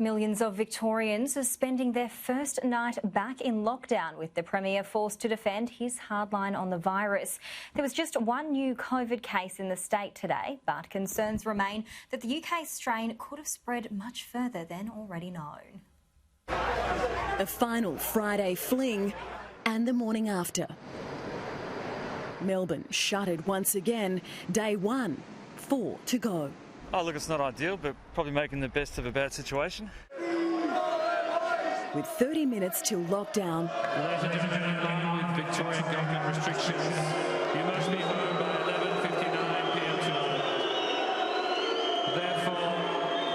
Millions of Victorians are spending their first night back in lockdown, with the Premier forced to defend his hardline on the virus. There was just one new COVID case in the state today, but concerns remain that the UK strain could have spread much further than already known. A final Friday fling and the morning after. Melbourne shuttered once again. Day one, 4 to go. Oh, look, it's not ideal, but probably making the best of a bad situation. With 30 minutes till lockdown. Ladies and gentlemen, in line with Victorian government restrictions, you must be home by 11:59 p.m. tonight. Therefore,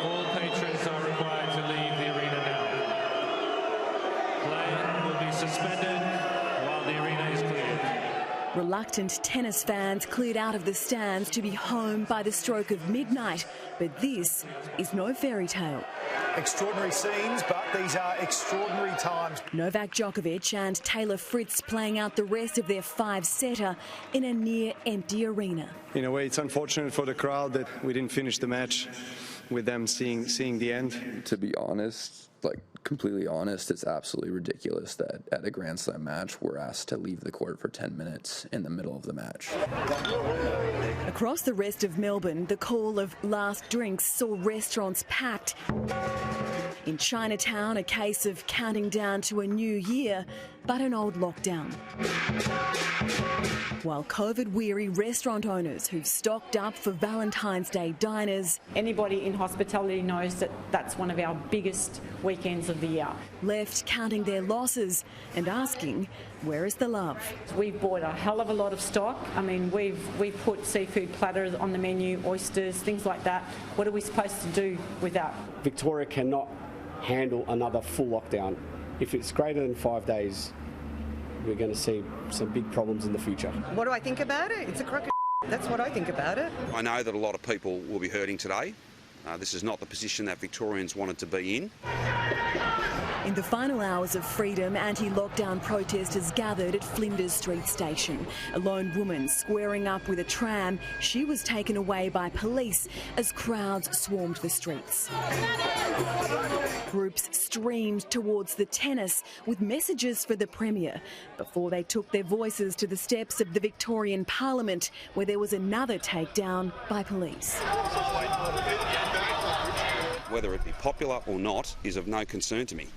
all patrons are required to leave the arena now. Play will be suspended while the arena is cleared. Reluctant tennis fans cleared out of the stands to be home by the stroke of midnight. But this is no fairy tale. Extraordinary scenes, but these are extraordinary times. Novak Djokovic and Taylor Fritz playing out the rest of their five-setter in a near-empty arena. In a way, it's unfortunate for the crowd that we didn't finish the match with them seeing the end. To be honest, completely honest, it's absolutely ridiculous that at a Grand Slam match we're asked to leave the court for 10 minutes in the middle of the match. Across the rest of Melbourne, the call of last drinks saw restaurants packed. In Chinatown, a case of counting down to a new year, but an old lockdown. While COVID-weary restaurant owners who've stocked up for Valentine's Day diners... Anybody in hospitality knows that that's one of our biggest weekends of the year. ...left counting their losses and asking, where is the love? We've bought a hell of a lot of stock. I mean, we've put seafood platters on the menu, oysters, things like that. What are we supposed to do with that? Victoria cannot handle another full lockdown. If it's greater than 5 days, we're going to see some big problems in the future. What do I think about it? It's a crock of shit. That's what I think about it. I know that a lot of people will be hurting today. This is not the position that Victorians wanted to be in. In the final hours of freedom, anti-lockdown protesters gathered at Flinders Street Station. A lone woman squaring up with a tram. She was taken away by police as crowds swarmed the streets. Groups streamed towards the tennis with messages for the Premier before they took their voices to the steps of the Victorian Parliament, where there was another takedown by police. Whether it be popular or not is of no concern to me.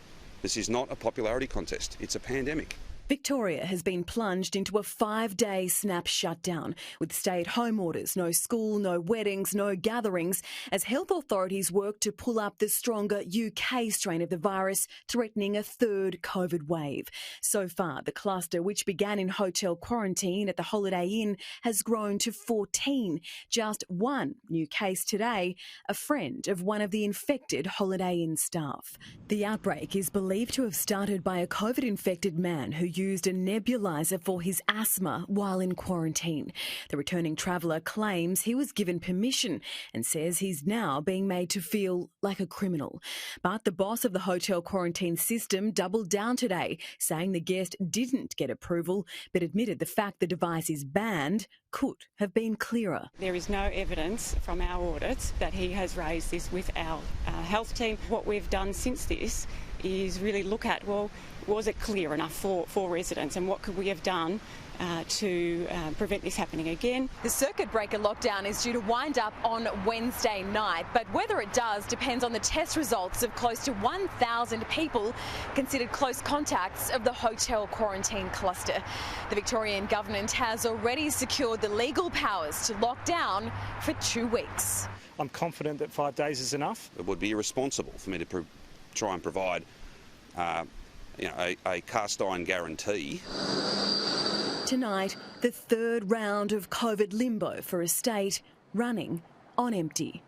This is not a popularity contest, it's a pandemic. Victoria has been plunged into a 5-day snap shutdown with stay-at-home orders, no school, no weddings, no gatherings, as health authorities work to pull up the stronger UK strain of the virus, threatening a third COVID wave. So far, the cluster, which began in hotel quarantine at the Holiday Inn, has grown to 14. Just one new case today, a friend of one of the infected Holiday Inn staff. The outbreak is believed to have started by a COVID-infected man who used a nebulizer for his asthma while in quarantine. The returning traveller claims he was given permission and says he's now being made to feel like a criminal. But the boss of the hotel quarantine system doubled down today, saying the guest didn't get approval, but admitted the fact the device is banned could have been clearer. There is no evidence from our audits that he has raised this with our health team. What we've done since this is really look at, well, was it clear enough for residents, and what could we have done to prevent this happening again? The circuit breaker lockdown is due to wind up on Wednesday night, but whether it does depends on the test results of close to 1,000 people considered close contacts of the hotel quarantine cluster. The Victorian government has already secured the legal powers to lock down for 2 weeks. I'm confident that 5 days is enough. It would be irresponsible for me to try and provide a cast iron guarantee. Tonight, the third round of COVID limbo for a state running on empty.